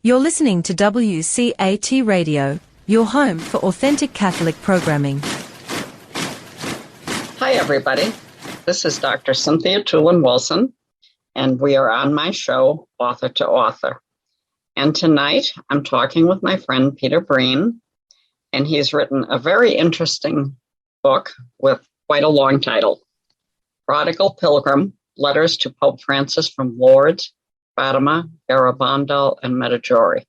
You're listening to WCAT Radio, your home for authentic Catholic programming. Hi, everybody. This is Dr. Cynthia Toolin-Wilson, and we are on my show, Author to Author. And tonight, I'm talking with my friend, Peter Breen, and he's written a very interesting book with quite a long title, Prodigal Pilgrim, Letters to Pope Francis from Lourdes, Fatima, Garabandal and Medjugorje.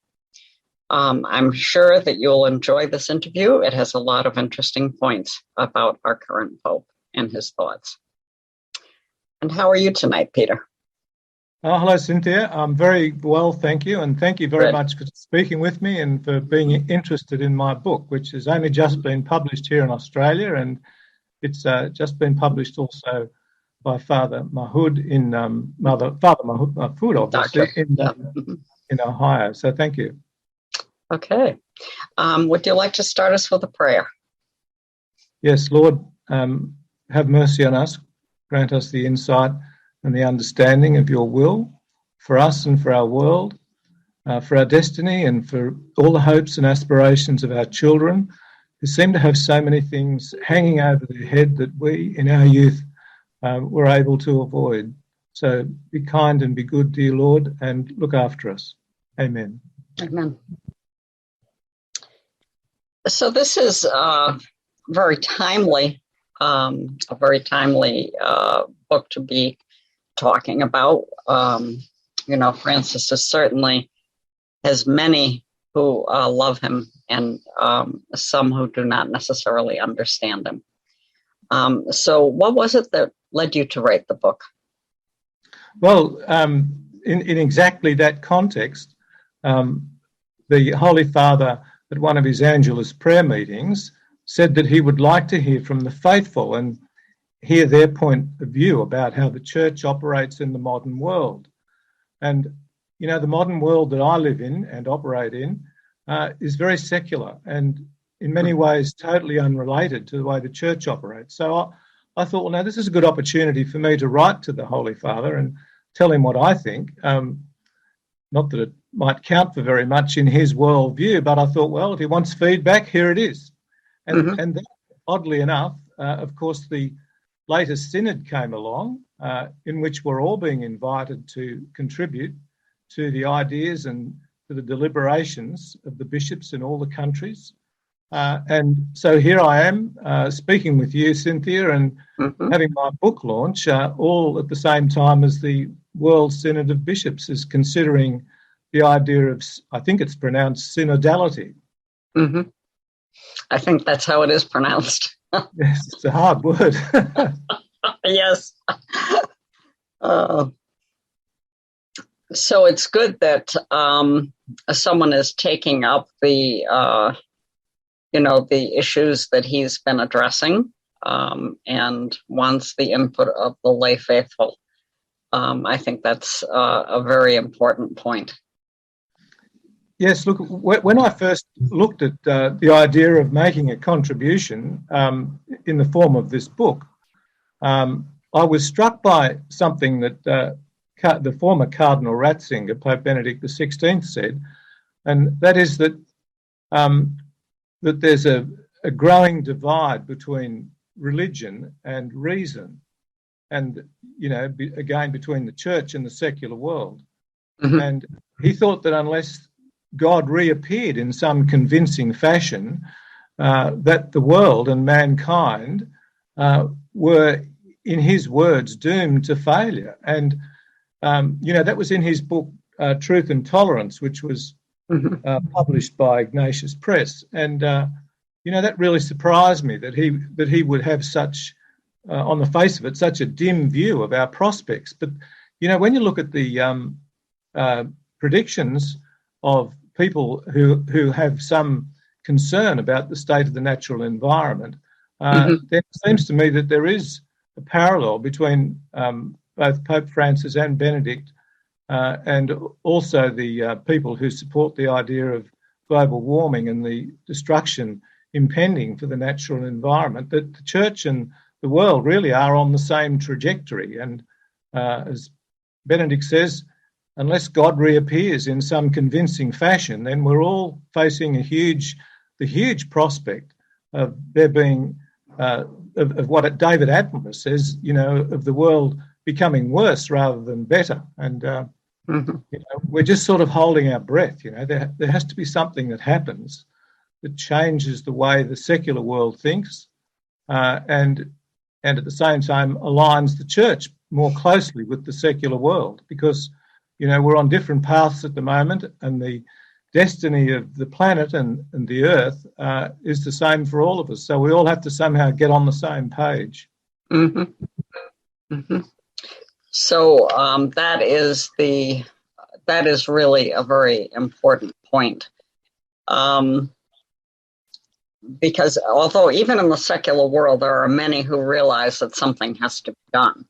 I'm sure that you'll enjoy this interview. It has a lot of interesting points about our current Pope and his thoughts. And how are you tonight, Peter? Oh, hello, Cynthia. I'm very well, thank you. And thank you very much for speaking with me and for being interested in my book, which has only just been published here in Australia. And it's just been published also by Father Mahmoud in Father Mahmoud, obviously, in Ohio. So thank you. Okay. Would you like to start us with a prayer? Yes, Lord, have mercy on us. Grant us the insight and the understanding of your will for us and for our world, for our destiny and for all the hopes and aspirations of our children who seem to have so many things hanging over their head that we in our youth were able to avoid. So be kind and be good, dear Lord, and look after us. Amen. Amen. So this is very timely, a very timely book to be talking about. Francis is certainly has many who love him and some who do not necessarily understand him. So what was it that led you to write the book? Well, in exactly that context, the Holy Father at one of his Angelus prayer meetings said that he would like to hear from the faithful and hear their point of view about how the church operates in the modern world. And, the modern world that I live in and operate in is very secular and in many ways totally unrelated to the way the church operates. So I thought, well, now this is a good opportunity for me to write to the Holy Father and tell him what I think. Not that it might count for very much in his worldview, but I thought, well, if he wants feedback, here it is. And then, oddly enough, of course, the latest synod came along, in which we're all being invited to contribute to the ideas and to the deliberations of the bishops in all the countries. And so here I am speaking with you, Cynthia, and having my book launch all at the same time as the World Synod of Bishops is considering the idea of, I think it's pronounced synodality. Mm-hmm. I think that's how it is pronounced. Yes, it's a hard word. Yes. So it's good that someone is taking up the issues that he's been addressing and wants the input of the lay faithful. I think that's a very important point. Yes, look, when I first looked at the idea of making a contribution in the form of this book, I was struck by something that the former Cardinal Ratzinger, Pope Benedict XVI, said, and that is that there's a growing divide between religion and reason, and, again, between the church and the secular world. Mm-hmm. And he thought that unless God reappeared in some convincing fashion, that the world and mankind were, in his words, doomed to failure. And, that was in his book, Truth and Tolerance, which was published by Ignatius Press. And, that really surprised me that he would have such, on the face of it, such a dim view of our prospects. But, when you look at the predictions of people who have some concern about the state of the natural environment, then it seems to me that there is a parallel between both Pope Francis and Benedict and also the people who support the idea of global warming and the destruction impending for the natural environment, that the church and the world really are on the same trajectory. And as Benedict says, unless God reappears in some convincing fashion, then we're all facing the huge prospect of there being, of what David Attenborough says, of the world becoming worse rather than better. And, we're just sort of holding our breath. There has to be something that happens that changes the way the secular world thinks, and at the same time aligns the church more closely with the secular world, because we're on different paths at the moment, and the destiny of the planet and the earth is the same for all of us. So we all have to somehow get on the same page. So that is really a very important point. Because although even in the secular world, there are many who realize that something has to be done,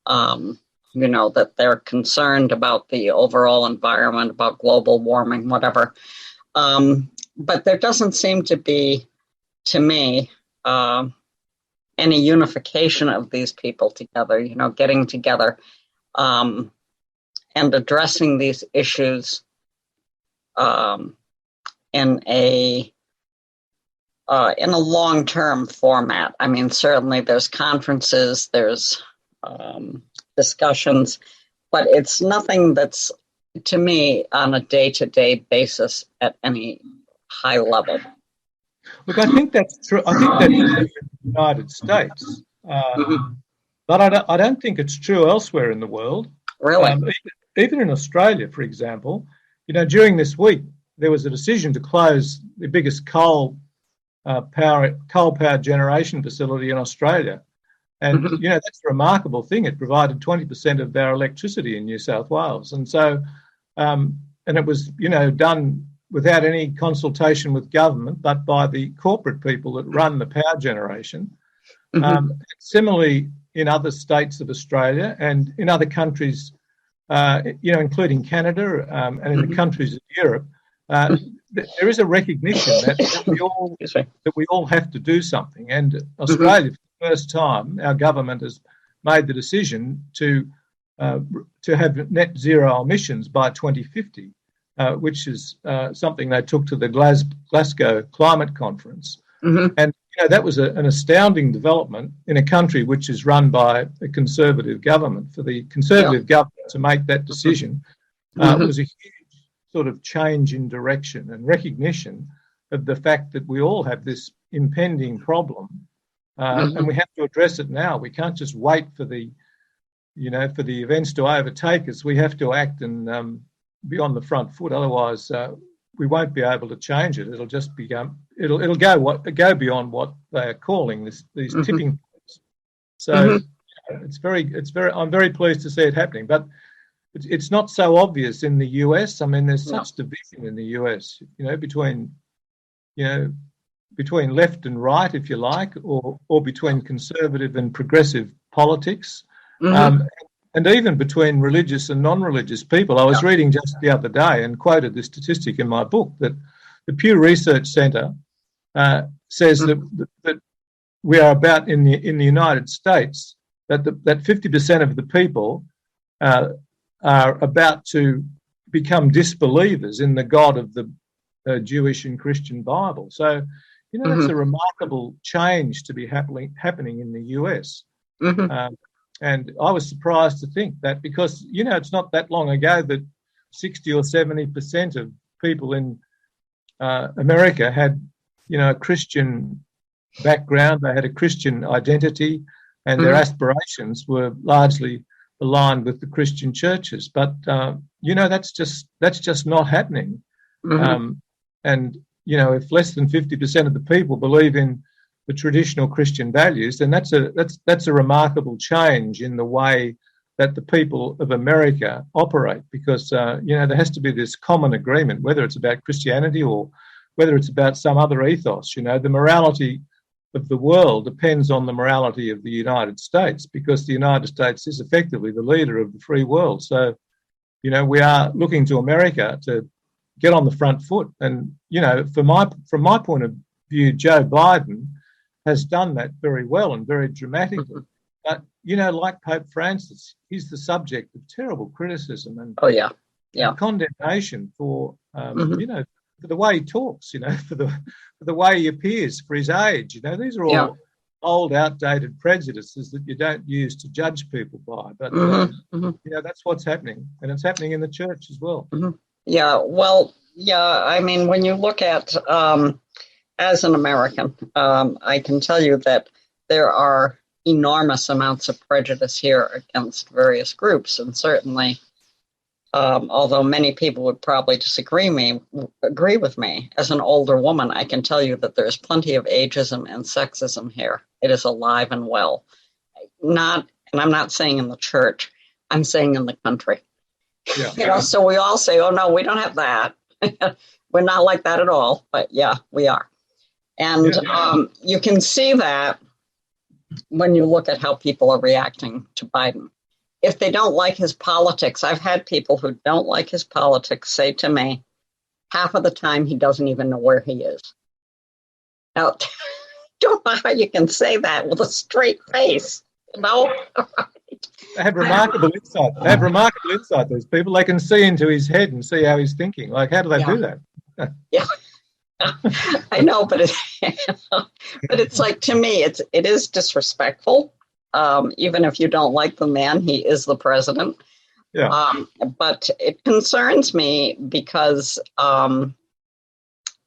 that they're concerned about the overall environment, about global warming, whatever. But there doesn't seem to be, to me, any unification of these people together, getting together and addressing these issues in a long-term format. I mean, certainly there's conferences, there's discussions, but it's nothing that's, to me, on a day-to-day basis at any high level. Look, I think that's true. I think that's true in the United States, but I don't think it's true elsewhere in the world. Really? Even in Australia, for example, during this week, there was a decision to close the biggest coal-powered generation facility in Australia. And, that's a remarkable thing. It provided 20% of our electricity in New South Wales. And so, and it was, done without any consultation with government, but by the corporate people that run the power generation. Similarly, in other states of Australia and in other countries, including Canada and in the countries of Europe, there is a recognition that we all have to do something. And Australia, for the first time, our government has made the decision to have net zero emissions by 2050, which is something they took to the Glasgow Climate Conference. And that was an astounding development in a country which is run by a Conservative government. For the Conservative government to make that decision was a huge sort of change in direction and recognition of the fact that we all have this impending problem, and we have to address it now. We can't just wait for the events to overtake us. We have to act and be on the front foot. Otherwise, we won't be able to change it. It'll just it'll go beyond what they are calling these tipping points. So I'm very pleased to see it happening, but it's not so obvious in the US. I mean, there's such division in the US, between left and right, if you like, or between conservative and progressive politics, and even between religious and non-religious people. I was reading just the other day and quoted this statistic in my book that the Pew Research Centre says that we are about in the United States that 50% of the people are about to become disbelievers in the God of the Jewish and Christian Bible. So, that's a remarkable change to be happening in the US. And I was surprised to think that, because, it's not that long ago that 60 or 70% of people in America had, a Christian background. They had a Christian identity, and their aspirations were largely aligned with the Christian churches. But, that's just not happening. And, if less than 50% of the people believe in the traditional Christian values, then that's a remarkable change in the way that the people of America operate, because, there has to be this common agreement, whether it's about Christianity or whether it's about some other ethos. The morality of the world depends on the morality of the United States, because the United States is effectively the leader of the free world. So, we are looking to America to get on the front foot. And, from my point of view, Joe Biden has done that very well and very dramatically. But like Pope Francis, he's the subject of terrible criticism and and condemnation for Mhm. for the way he talks, for the way he appears, for his age. These are all old, outdated prejudices that you don't use to judge people by. But that's what's happening, and it's happening in the church as well. Mhm. Yeah, well, I mean, when you look at, as an American, I can tell you that there are enormous amounts of prejudice here against various groups, and certainly, although many people would probably agree with me, as an older woman, I can tell you that there's plenty of ageism and sexism here. It is alive and well. And I'm not saying in the church, I'm saying in the country. Yeah. So we all say, oh, no, we don't have that. We're not like that at all. But yeah, we are. And you can see that when you look at how people are reacting to Biden. If they don't like his politics, I've had people who don't like his politics say to me, half of the time he doesn't even know where he is. Now, I don't know how you can say that with a straight face. They have remarkable insight. These people, they can see into his head and see how he's thinking. Like, how do they do that? Yeah. I know, but it's like, to me, it is disrespectful. Even if you don't like the man, he is the president. Yeah. But it concerns me because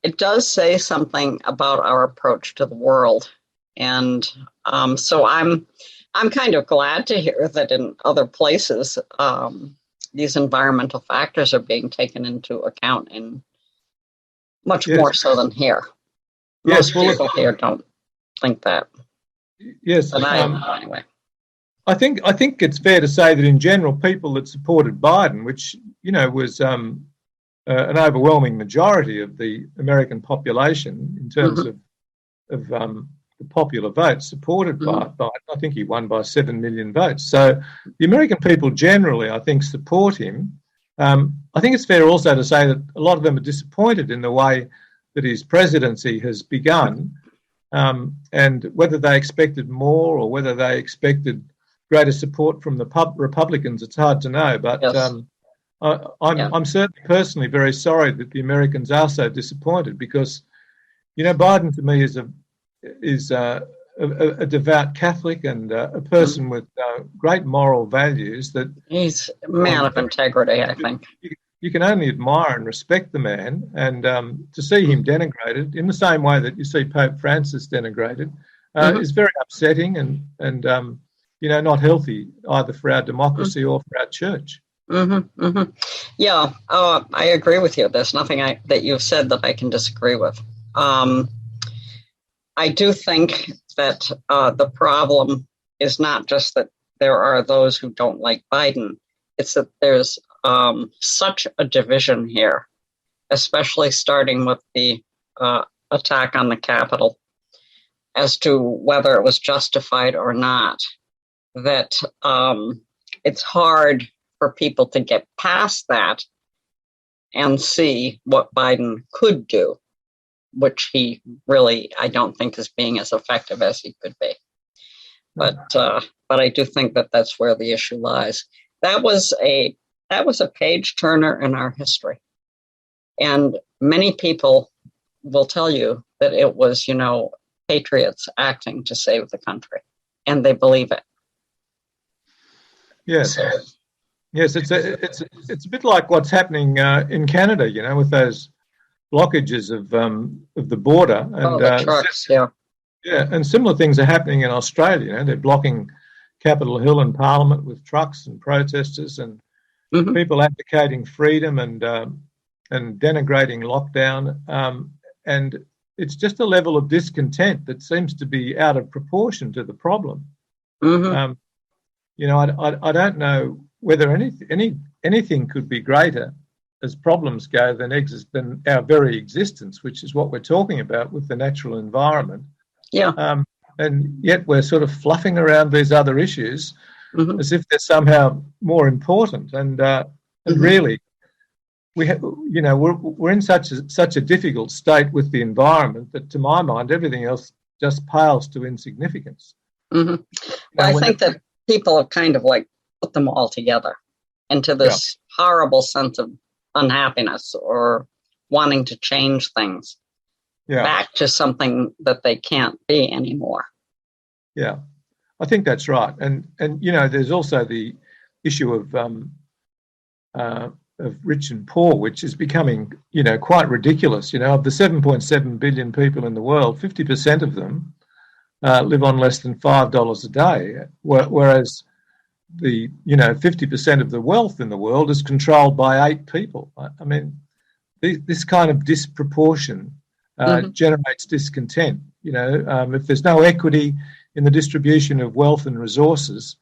it does say something about our approach to the world, and so I'm kind of glad to hear that in other places these environmental factors are being taken into account in much more so than here. Most people here don't think that. Yes. But anyway. I think it's fair to say that in general, people that supported Biden, which was an overwhelming majority of the American population in terms of the popular vote, supported Biden. I think he won by 7 million votes. So the American people generally, I think, support him. I think it's fair also to say that a lot of them are disappointed in the way that his presidency has begun, and whether they expected more or whether they expected greater support from the Republicans, it's hard to know. But I'm certainly personally very sorry that the Americans are so disappointed, because, Biden to me is a devout Catholic and a person with great moral values. That he's a man of integrity, I think. You can only admire and respect the man, and to see him denigrated in the same way that you see Pope Francis denigrated is very upsetting and not healthy either for our democracy or for our church. Yeah, I agree with you. There's nothing that you've said that I can disagree with. I do think that the problem is not just that there are those who don't like Biden. It's that there's such a division here, especially starting with the attack on the Capitol, as to whether it was justified or not, that it's hard for people to get past that and see what Biden could do, which he really, I don't think, is being as effective as he could be. But I do think that that's where the issue lies. That was a page turner in our history, and many people will tell you that it was, patriots acting to save the country, and they believe it. Yes. Yes, it's a bit like what's happening in Canada, with those blockages of the border, and the trucks, and similar things are happening in Australia. They're blocking Capitol Hill and Parliament with trucks and protesters and people advocating freedom and denigrating lockdown, and it's just a level of discontent that seems to be out of proportion to the problem. I don't know whether anything could be greater as problems go than our very existence, which is what we're talking about with the natural environment. And yet we're sort of fluffing around these other issues as if they're somehow more important. And really, we're in such a difficult state with the environment that, to my mind, everything else just pales to insignificance. I think that people have kind of like put them all together into this horrible sense of unhappiness or wanting to change things back to something that they can't be anymore. Yeah, I think that's right. And there's also the issue of rich and poor, which is becoming, quite ridiculous. Of the 7.7 billion people in the world, 50% of them live on less than $5 a day, whereas the 50% of the wealth in the world is controlled by 8 people. I mean, this kind of disproportion generates discontent. If there's no equity in the distribution of wealth and resources,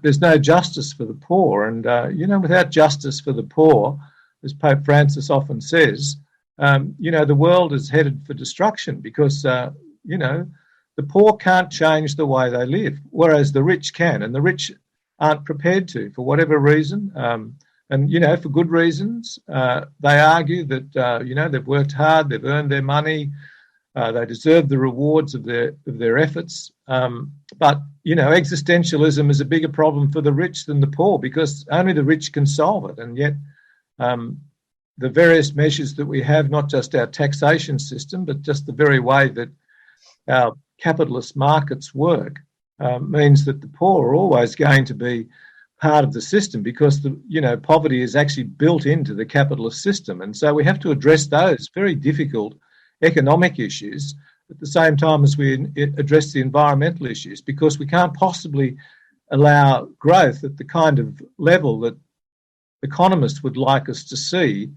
there's no justice for the poor. And without justice for the poor, as Pope Francis often says, the world is headed for destruction because the poor can't change the way they live, whereas the rich can, and the rich aren't prepared to, for whatever reason. And for good reasons. They argue that, they've worked hard, they've earned their money, they deserve the rewards of their efforts. But existentialism is a bigger problem for the rich than the poor because only the rich can solve it. And yet the various measures that we have, not just our taxation system, but just the very way that our capitalist markets work, means that the poor are always going to be part of the system because poverty is actually built into the capitalist system. And so we have to address those very difficult economic issues at the same time as we address the environmental issues, because we can't possibly allow growth at the kind of level that economists would like us to see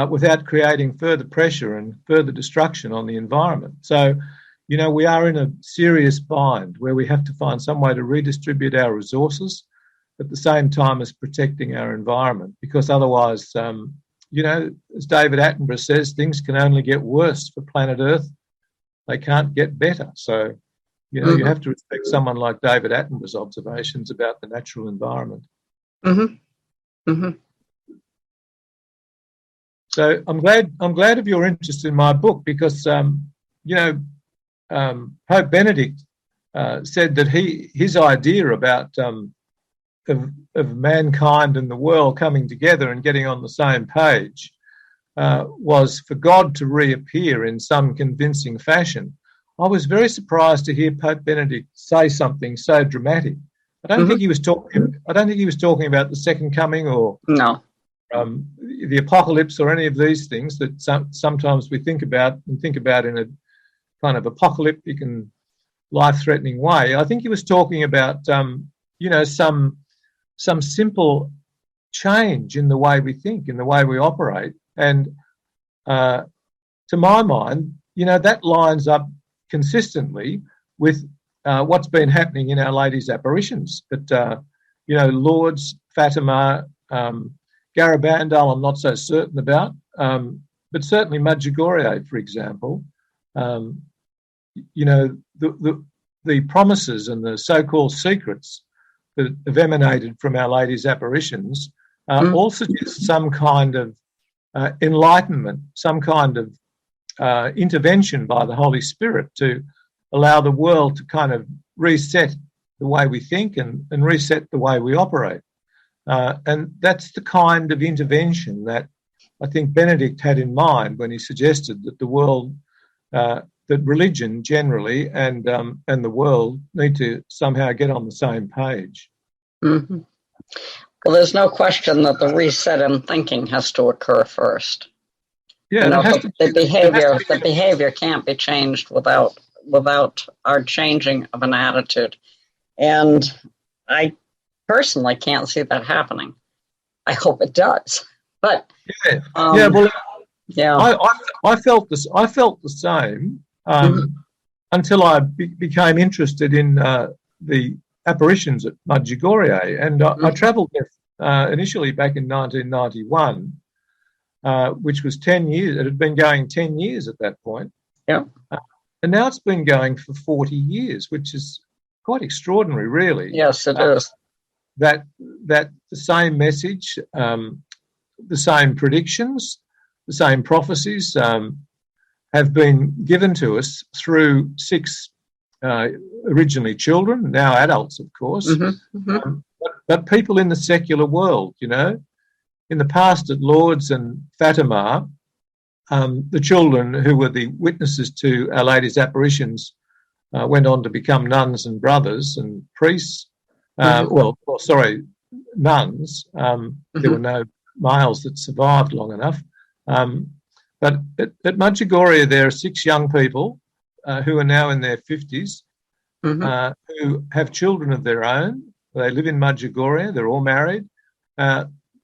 without creating further pressure and further destruction on the environment. So, we are in a serious bind where we have to find some way to redistribute our resources at the same time as protecting our environment, because otherwise, as David Attenborough says, things can only get worse for planet Earth. They can't get better. So, you have to respect someone like David Attenborough's observations about the natural environment. So I'm glad of your interest in my book because, Pope Benedict said that his idea about of mankind and the world coming together and getting on the same page was for God to reappear in some convincing fashion. I was very surprised to hear Pope Benedict say something so dramatic. I don't think he was talking about the second coming or the apocalypse or any of these things that sometimes we think about in a kind of apocalyptic and life-threatening way. I think he was talking about some simple change in the way we think, in the way we operate. And to my mind, that lines up consistently with what's been happening in Our Lady's apparitions. But, Lourdes, Fatima, Garabandal, I'm not so certain about, but certainly Medjugorje, for example, the promises and the so-called secrets that have emanated from Our Lady's apparitions all suggest some kind of enlightenment, some kind of intervention by the Holy Spirit to allow the world to kind of reset the way we think and reset the way we operate. And that's the kind of intervention that I think Benedict had in mind when he suggested that the world, that religion generally and the world need to somehow get on the same page. Mm-hmm. Well, there's no question that the reset in thinking has to occur first. Yeah, the behavior can't be changed without our changing of an attitude, and I personally can't see that happening. I hope it does, but I felt this. I felt the same until I became interested in the apparitions at Medjugorje, and I travelled there initially back in 1991, which was 10 years. It had been going 10 years at that point. Yeah. And now it's been going for 40 years, which is quite extraordinary, really. Yes, it is. That the same message, the same predictions, the same prophecies have been given to us through 6 originally children, now adults, of course, but people in the secular world, you know. In the past at Lourdes and Fatima, the children who were the witnesses to Our Lady's apparitions went on to become nuns and brothers and priests. Nuns. There were no males that survived long enough. But at Medjugorje, there are 6 young people who are now in their 50s who have children of their own. They live in Medjugorje. They're all married.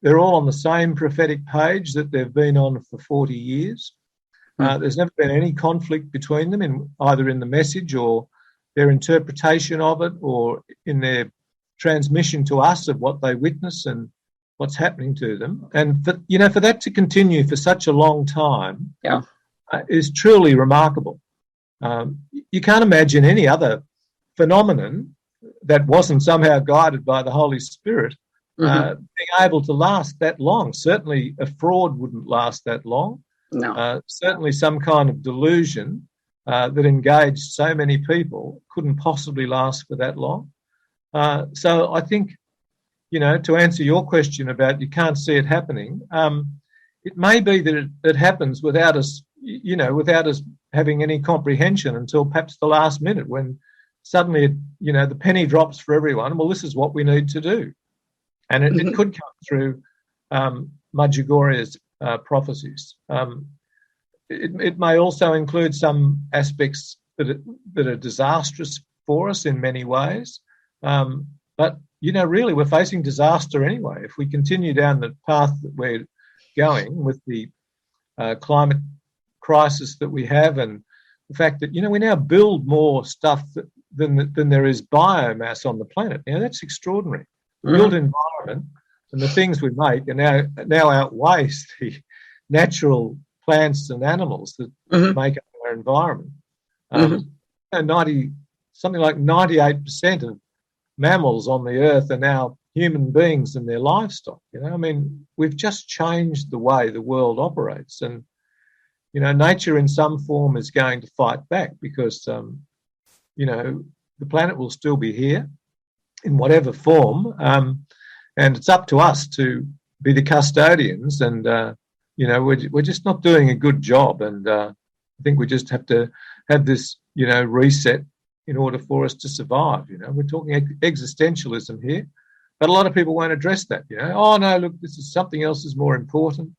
They're all on the same prophetic page that they've been on for 40 years. There's never been any conflict between them, either in the message or their interpretation of it, or in their transmission to us of what they witness and what's happening to them. And for that to continue for such a long time is truly remarkable. You can't imagine any other phenomenon that wasn't somehow guided by the Holy Spirit being able to last that long. Certainly a fraud wouldn't last that long. No. Certainly some kind of delusion that engaged so many people couldn't possibly last for that long. So I think, to answer your question about you can't see it happening, it may be that it happens without us having any comprehension until perhaps the last minute, when suddenly, the penny drops for everyone. Well, this is what we need to do. And it could come through Medjugorje's prophecies. It may also include some aspects that are disastrous for us in many ways. But, really, we're facing disaster anyway. If we continue down the path that we're going with the climate crisis that we have, and the fact that, we now build more stuff than there is biomass on the planet. That's extraordinary. The built environment and the things we make are now outweighs the natural plants and animals that make up our environment. Something like 98% of mammals on the earth are now human beings and their livestock. We've just changed the way the world operates, and nature in some form is going to fight back, because the planet will still be here in whatever form, and it's up to us to be the custodians, and we're just not doing a good job, and I think we just have to have this reset in order for us to survive. We're talking existentialism here, but a lot of people won't address that. Oh no, look, this is something else is more important.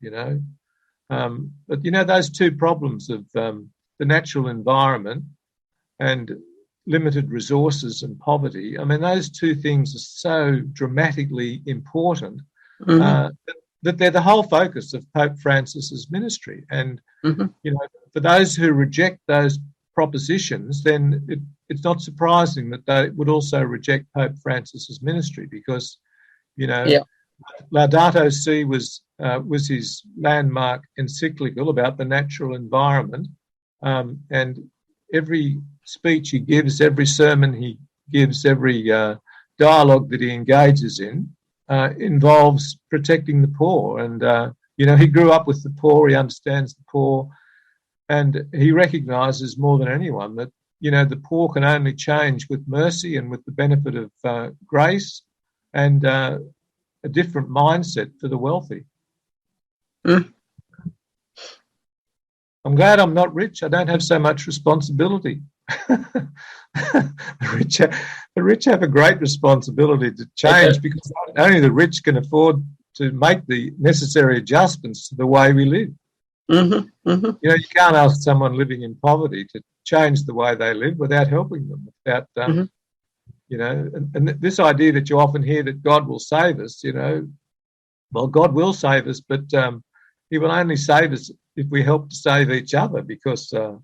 But those two problems of the natural environment and limited resources and poverty, those two things are so dramatically important that they're the whole focus of Pope Francis's ministry. And for those who reject those propositions, then it's not surprising that they would also reject Pope Francis's ministry, because Laudato Si was his landmark encyclical about the natural environment, and every speech he gives, every sermon he gives, every dialogue that he engages in involves protecting the poor. And he grew up with the poor, he understands the poor, and he recognises more than anyone that the poor can only change with mercy and with the benefit of grace and a different mindset for the wealthy. I'm glad I'm not rich. I don't have so much responsibility. The rich have a great responsibility to change, because only the rich can afford to make the necessary adjustments to the way we live. You can't ask someone living in poverty to change the way they live without helping them, without and this idea that you often hear that God will save us, well, God will save us, but he will only save us if we help to save each other, because there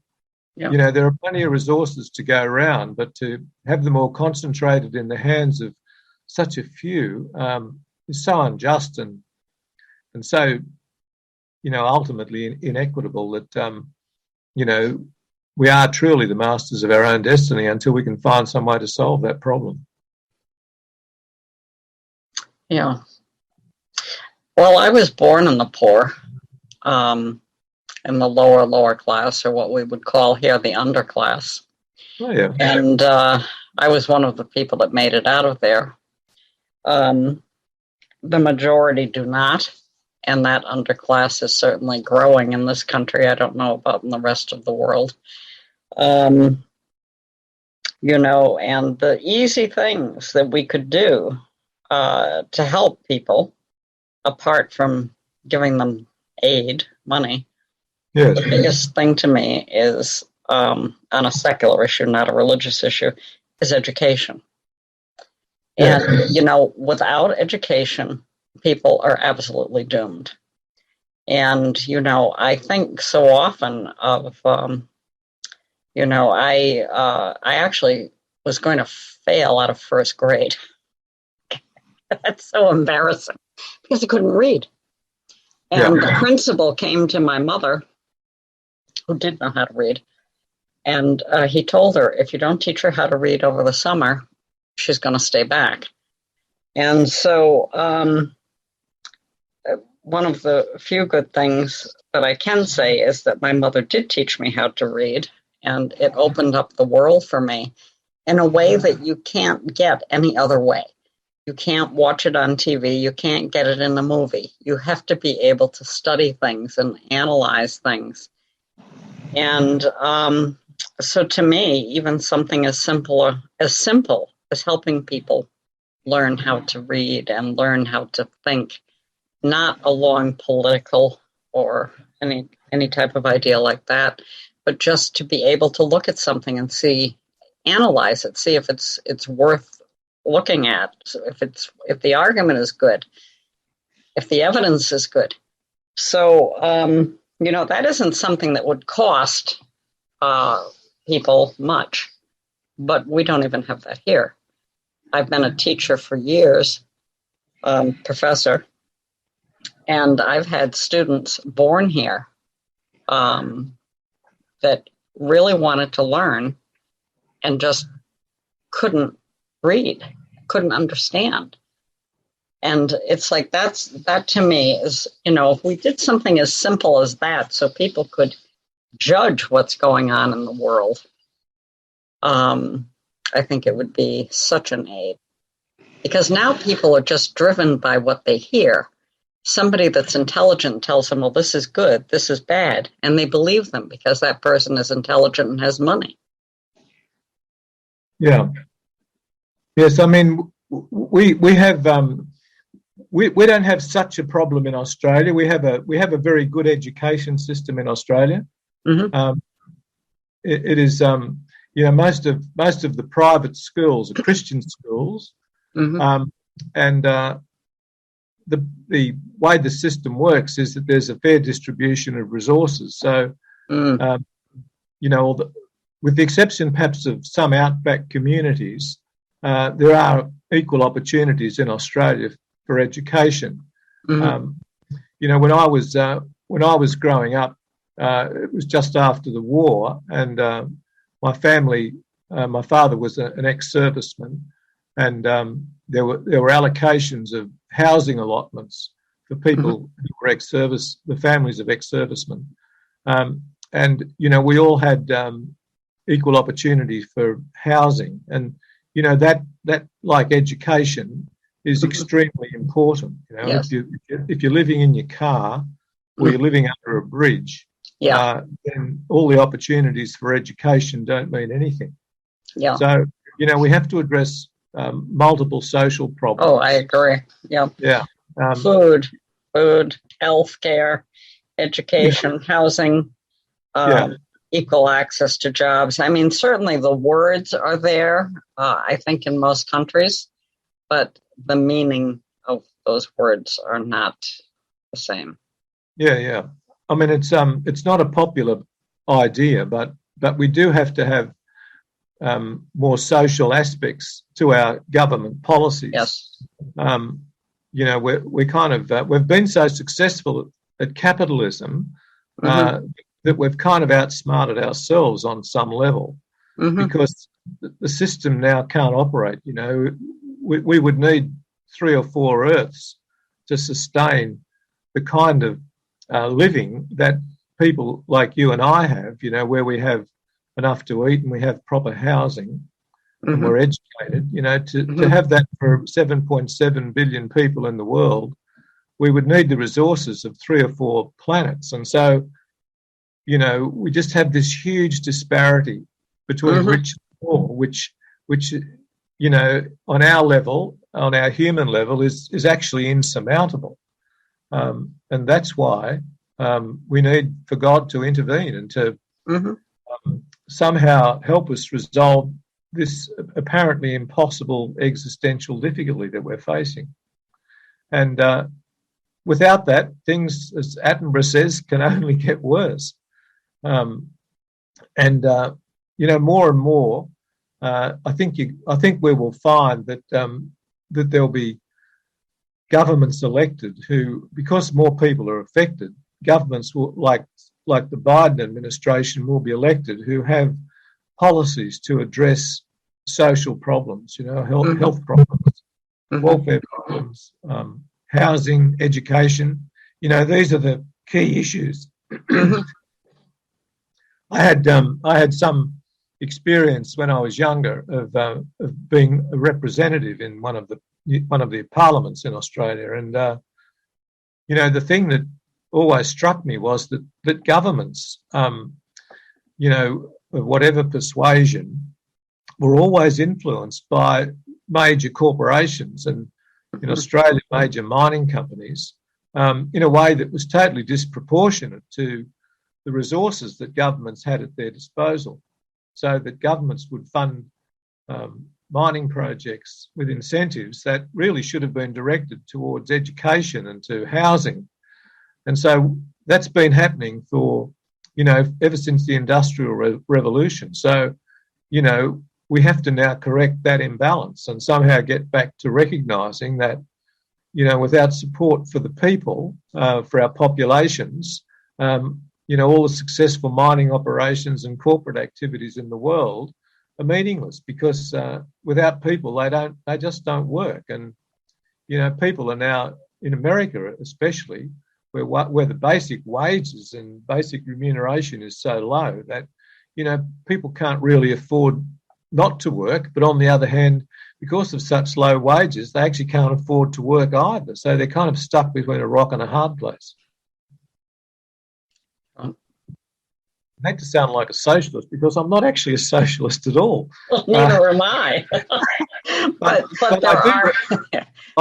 are plenty of resources to go around, but to have them all concentrated in the hands of such a few is so unjust and so ultimately inequitable that we are truly the masters of our own destiny until we can find some way to solve that problem. Yeah. Well, I was born in the poor, in the lower class, or what we would call here the underclass. Oh, yeah. And I was one of the people that made it out of there. The majority do not, and that underclass is certainly growing in this country. I don't know about in the rest of the world. You know, and the easy things that we could do to help people, apart from giving them aid, money, Yes. the biggest thing to me is, on a secular issue, not a religious issue, is education. Yes. And, you know, without education, people are absolutely doomed. And, you know, I think so often of, you know, I actually was going to fail out of first grade. That's so embarrassing because I couldn't read. And the principal came to my mother, who did know how to read, and he told her, if you don't teach her how to read over the summer, she's going to stay back. And so one of the few good things that I can say is that my mother did teach me how to read, and it opened up the world for me in a way that you can't get any other way. You can't watch it on TV. You can't get it in a movie. You have to be able to study things and analyze things. And so to me, even something as simple as helping people learn how to read and learn how to think, not along political or any type of idea like that, but just to be able to look at something and analyze it, see if it's worth looking at, if the argument is good, if the evidence is good. So you know, that isn't something that would cost people much, but we don't even have that here. I've been a teacher for years, professor, and I've had students born here that really wanted to learn and just couldn't read, couldn't understand. And it's like that to me is, you know, if we did something as simple as that so people could judge what's going on in the world, I think it would be such an aid. Because now people are just driven by what they hear. Somebody that's intelligent tells them, well, this is good, this is bad, and they believe them because that person is intelligent and has money. Yeah. Yes, I mean, we have we don't have such a problem in Australia. We have a very good education system in Australia. Mm-hmm. It is you know, most of the private schools are Christian schools, mm-hmm. And the way the system works is that there's a fair distribution of resources. So you know, with the exception perhaps of some outback communities, there are equal opportunities in Australia for education. Mm-hmm. You know, when I was growing up, it was just after the war, and my family, my father was an ex-serviceman, and there were allocations of housing allotments for people mm-hmm. who were ex-service, the families of ex-servicemen, and you know, we all had equal opportunity for housing, and you know, that like education is mm-hmm. extremely important. You know, yes. if you're living in your car or you're living under a bridge, then all the opportunities for education don't mean anything. Yeah. So you know, we have to address multiple social problems. Oh, I agree. Yeah. Yeah. Food, healthcare, education, housing. Equal access to jobs. I mean, certainly the words are there, I think, in most countries, but the meaning of those words are not the same. Yeah. I mean, it's not a popular idea, but we do have to have more social aspects to our government policies. Yes. You know, we kind of we've been so successful at capitalism. Mm-hmm. That we've kind of outsmarted ourselves on some level, mm-hmm. because the system now can't operate. You know, we would need 3 or 4 Earths to sustain the kind of living that people like you and I have, you know, where we have enough to eat and we have proper housing and Mhm. we're educated, to have that for 7.7 billion people in the world, we would need the resources of 3 or 4 planets. And so, we just have this huge disparity between Mhm. rich and poor, which, on our level, on our human level, is actually insurmountable. And that's why we need for God to intervene and to Mhm. somehow help us resolve this apparently impossible existential difficulty that we're facing. And without that, things, as Attenborough says, can only get worse. More and more, I think we will find that that there'll be governments elected who, because more people are affected, governments will, like the Biden administration, will be elected who have policies to address social problems, health problems, Mhm. welfare problems, housing, education. These are the key issues. Mhm. I had some experience when I was younger of being a representative in one of the parliaments in Australia, and the thing that always struck me was that governments, of whatever persuasion, were always influenced by major corporations and, in Australia, major mining companies, in a way that was totally disproportionate to the resources that governments had at their disposal, so that governments would fund mining projects with incentives that really should have been directed towards education and to housing. And so that's been happening for, ever since the Industrial Revolution. So, we have to now correct that imbalance and somehow get back to recognising that, without support for the people, for our populations, all the successful mining operations and corporate activities in the world are meaningless, because without people, they just don't work. And, people are now, in America especially, where the basic wages and basic remuneration is so low that, people can't really afford not to work. But on the other hand, because of such low wages, they actually can't afford to work either. So they're kind of stuck between a rock and a hard place. I hate to sound like a socialist, because I'm not actually a socialist at all. Neither am I. but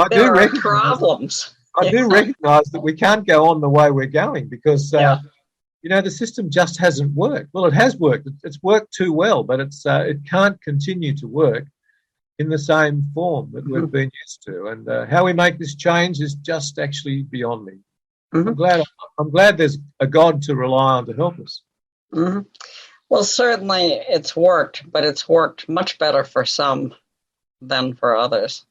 there are problems. I do recognise that we can't go on the way we're going, because the system just hasn't worked. Well, it has worked. It's worked too well, but it can't continue to work in the same form that we've been used to. And how we make this change is just actually beyond me. Mm-hmm. I'm glad there's a God to rely on to help us. Mm-hmm. Well, certainly it's worked, but it's worked much better for some than for others.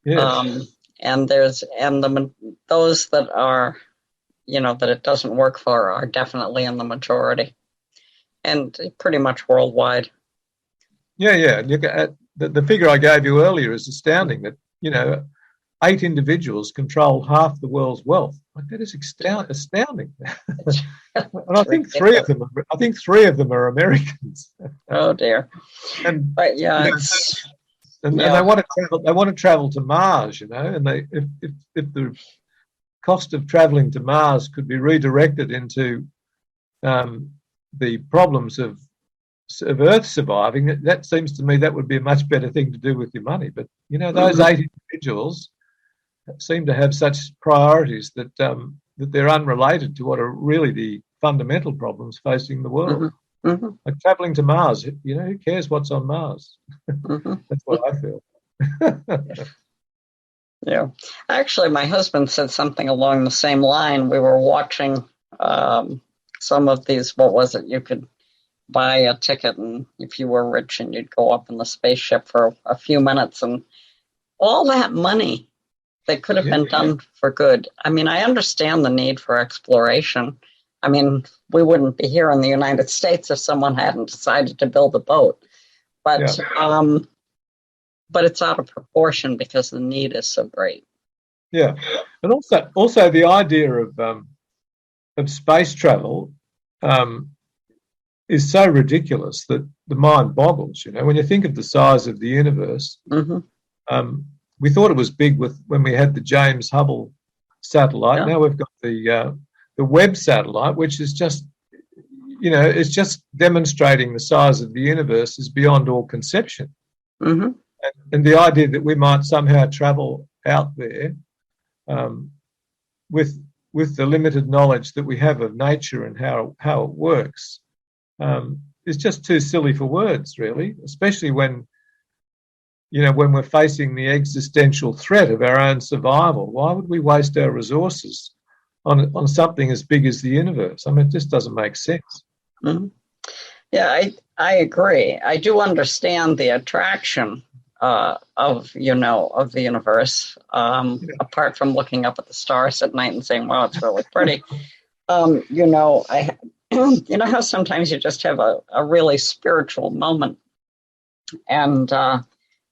Yes. And those that are, that it doesn't work for are definitely in the majority, and pretty much worldwide. Yeah. Look at the figure I gave you earlier is astounding. That 8 individuals control half the world's wealth. Like, that is astounding. And I think three of them are Americans. Oh dear. But yeah, and they want to travel. They want to travel to Mars, and if the cost of travelling to Mars could be redirected into the problems of Earth surviving, that seems to me that would be a much better thing to do with your money. But those 8 individuals seem to have such priorities that they're unrelated to what are really the fundamental problems facing the world. Mm-hmm. Like travelling to Mars, who cares what's on Mars? That's what I feel. Yeah. Actually, my husband said something along the same line. We were watching some of these, what was it? You could buy a ticket, and if you were rich, and you'd go up in the spaceship for a few minutes, and all that money that could have been done for good. I mean, I understand the need for exploration. I mean, we wouldn't be here in the United States if someone hadn't decided to build a boat. But it's out of proportion because the need is so great. Yeah, and also the idea of space travel is so ridiculous that the mind boggles. When you think of the size of the universe, we thought it was big when we had the James Hubble satellite. Yeah. Now we've got the Webb satellite, which is just, it's just demonstrating the size of the universe is beyond all conception. Mm-hmm. And the idea that we might somehow travel out there with the limited knowledge that we have of nature and how it works is just too silly for words, really, especially when we're facing the existential threat of our own survival. Why would we waste our resources on something as big as the universe? I mean, it just doesn't make sense. Mm-hmm. Yeah, I agree. I do understand the attraction of the universe, apart from looking up at the stars at night and saying, wow, it's really pretty. How sometimes you just have a really spiritual moment. And I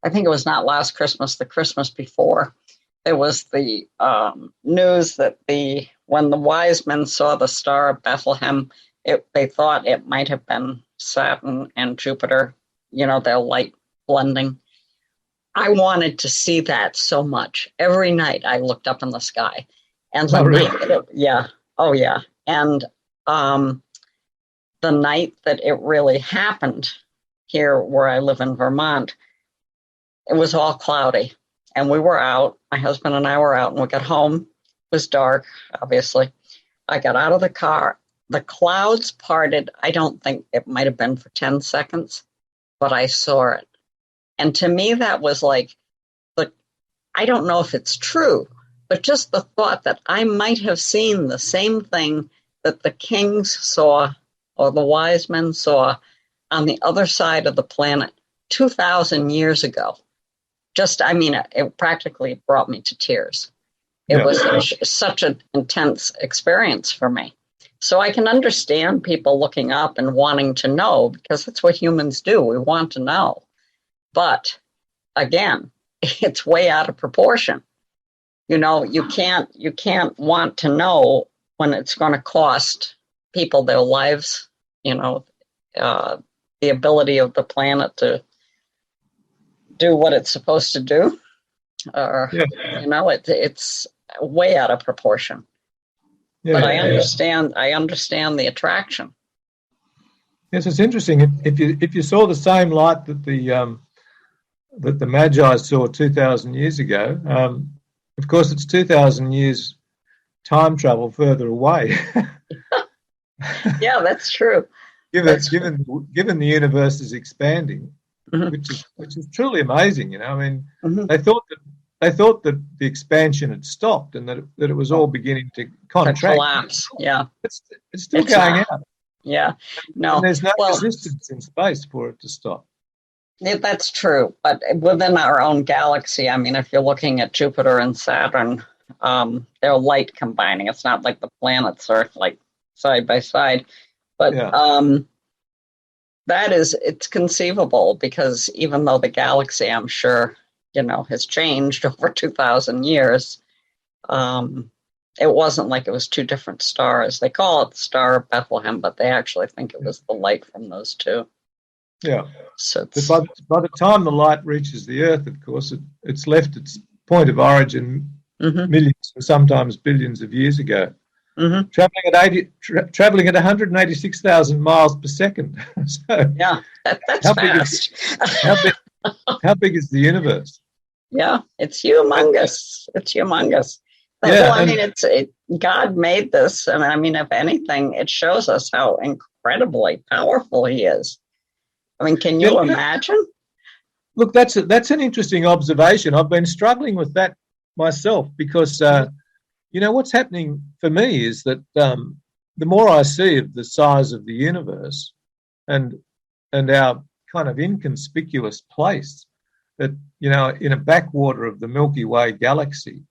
think it was not last Christmas, the Christmas before, there was the news that when the wise men saw the star of Bethlehem, they thought it might have been Saturn and Jupiter, their light blending. I wanted to see that so much. Every night I looked up in the sky. And the night And the night that it really happened here where I live in Vermont, it was all cloudy. And we were out, my husband and I were out, and we got home. It was dark, obviously. I got out of the car. The clouds parted. I don't think it might have been for 10 seconds, but I saw it. And to me, that was like, I don't know if it's true, but just the thought that I might have seen the same thing that the kings saw or the wise men saw on the other side of the planet 2,000 years ago. It practically brought me to tears. It was such an intense experience for me. So I can understand people looking up and wanting to know, because that's what humans do. We want to know. But again, it's way out of proportion. You can't want to know when it's going to cost people their lives, the ability of the planet to do what it's supposed to do. It's way out of proportion. Yeah, but I understand the attraction. Yes, it's interesting. If you saw the same light that the Magi saw 2,000 years ago, of course, it's 2,000 years time travel further away. Yeah, that's true. Given the universe is expanding, which is truly amazing. I mean, they thought that the expansion had stopped and that it was all beginning to contract. To collapse. Yeah, it's still going out. Yeah, no. And there's no resistance in space for it to stop. Yeah, that's true. But within our own galaxy, I mean, if you're looking at Jupiter and Saturn, they're light combining. It's not like the planets are like side by side. But it's conceivable, because even though the galaxy, I'm sure, has changed over 2,000 years, it wasn't like it was two different stars. They call it the Star of Bethlehem, but they actually think it was the light from those two. Yeah. So by the time the light reaches the Earth, of course, it's left its point of origin millions or sometimes billions of years ago, traveling at 186,000 miles per second. So yeah, that's fast. How big is the universe? Yeah, it's humongous. It's humongous. God made this, and I mean, if anything, it shows us how incredibly powerful He is. I mean, can you imagine? Look, that's an interesting observation. I've been struggling with that myself, because what's happening for me is that the more I see of the size of the universe and our kind of inconspicuous place, that in a backwater of the Milky Way galaxy,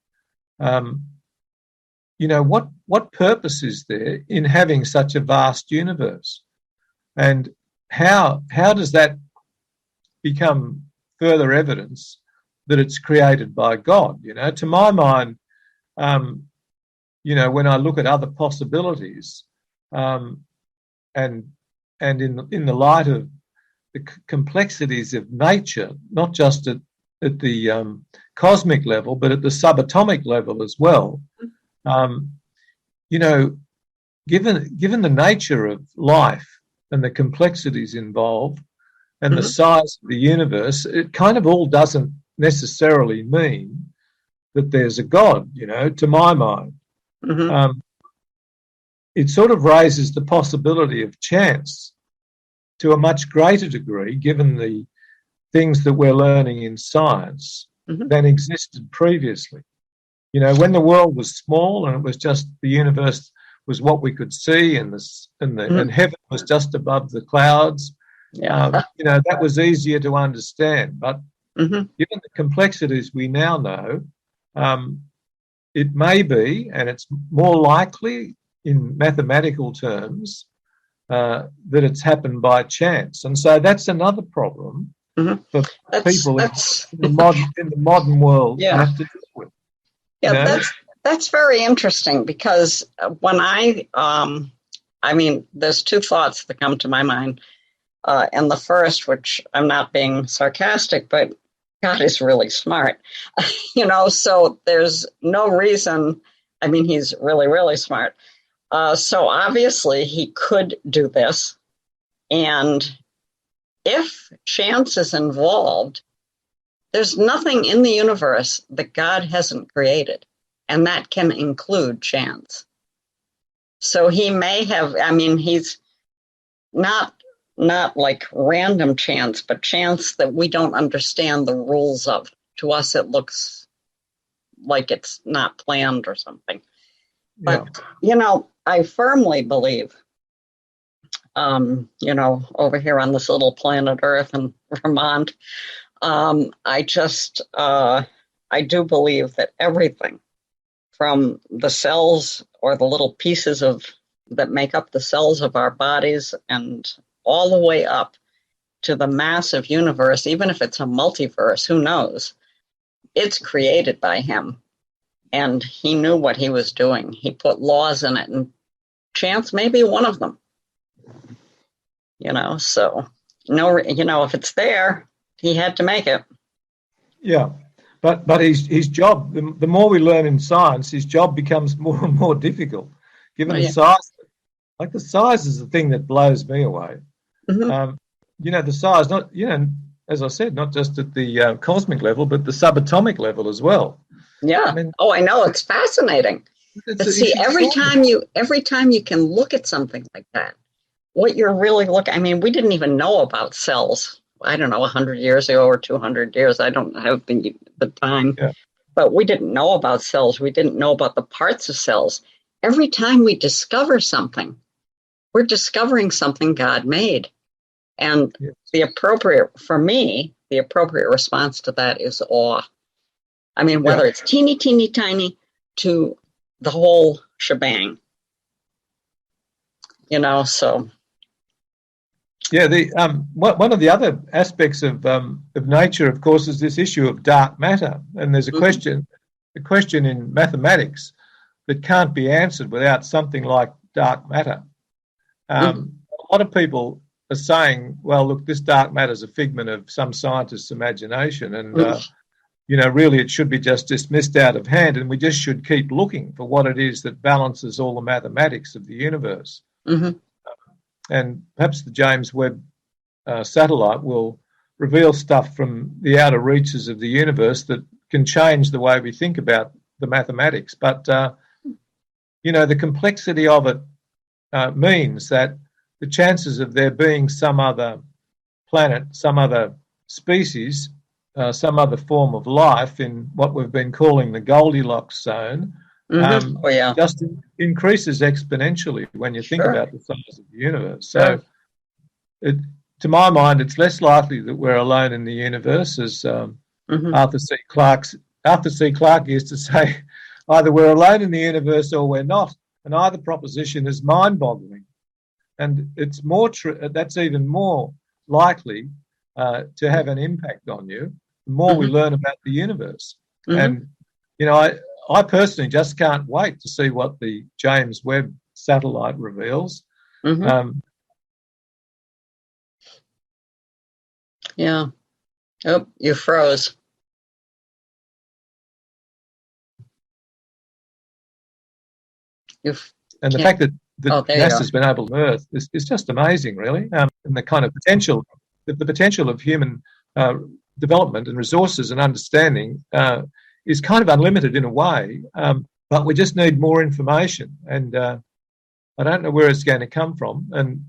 what purpose is there in having such a vast universe, and how does that become further evidence that it's created by God? To my mind, when I look at other possibilities, and in the light of the complexities of nature, not just at the cosmic level, but at the subatomic level as well. You know, given the nature of life and the complexities involved and the size of the universe, it kind of all doesn't necessarily mean that there's a God, you know, to my mind. It sort of raises the possibility of chance to a much greater degree, given the things that we're learning in science, than existed previously. You know, when the world was small and it was just the universe was what we could see, and heaven was just above the clouds. You know, that was easier to understand. But given the complexities we now know, it may be, and it's more likely in mathematical terms, that it's happened by chance. And so that's another problem for people in the modern world have to deal with. Yeah, you know? that's very interesting, because when I mean, there's two thoughts that come to my mind. And the first, which I'm not being sarcastic, but God is really smart, you know, so there's no reason. I mean, he's really, really smart. So obviously he could do this. And if chance is involved, there's nothing in the universe that God hasn't created, and that can include chance. So he may have, I mean, he's not like random chance, but chance that we don't understand the rules of. To us, it looks like it's not planned or something. But, you know, I firmly believe, you know, over here on this little planet Earth in Vermont, I do believe that everything from the cells or the little pieces that make up the cells of our bodies and all the way up to the massive universe, even if it's a multiverse, who knows? It's created by him. And he knew what he was doing. He put laws in it, and chance may be one of them. You know, so, no, you know, if it's there, he had to make it. Yeah. But his job, the more we learn in science, his job becomes more and more difficult, given the size. Like, the size is the thing that blows me away. You know, the size, not, you know, as I said, not just at the cosmic level, but the subatomic level as well. Yeah. I mean, I know, it's fascinating. But see, every time you can look at something like that, what you're really looking, I mean, we didn't even know about cells. I don't know, 100 years ago or 200 years. I don't have the time. Yeah. But we didn't know about cells. We didn't know about the parts of cells. Every time we discover something, we're discovering something God made. And the appropriate response to that is awe. I mean, whether it's teeny, teeny, tiny to the whole shebang, you know, so. Yeah, one of the other aspects of nature, of course, is this issue of dark matter. And there's a question in mathematics that can't be answered without something like dark matter. A lot of people are saying, well, look, this dark matter is a figment of some scientist's imagination, and you know, really it should be just dismissed out of hand, and we just should keep looking for what it is that balances all the mathematics of the universe. And perhaps the James Webb satellite will reveal stuff from the outer reaches of the universe that can change the way we think about the mathematics. But, you know, the complexity of it means that the chances of there being some other planet, some other species, some other form of life in what we've been calling the Goldilocks zone just increases exponentially when you think about the size of the universe. So, to my mind, it's less likely that we're alone in the universe, as Arthur C. Clarke used to say, either we're alone in the universe or we're not, and either proposition is mind-boggling. And it's more that's even more likely to have an impact on you the more we learn about the universe. And, you know, I personally just can't wait to see what the James Webb satellite reveals. Yeah. Oh, you froze. And the fact that NASA's been able to Earth is just amazing, really. And the kind of potential, the potential of human development and resources and understanding is kind of unlimited in a way, but we just need more information. And I don't know where it's going to come from. And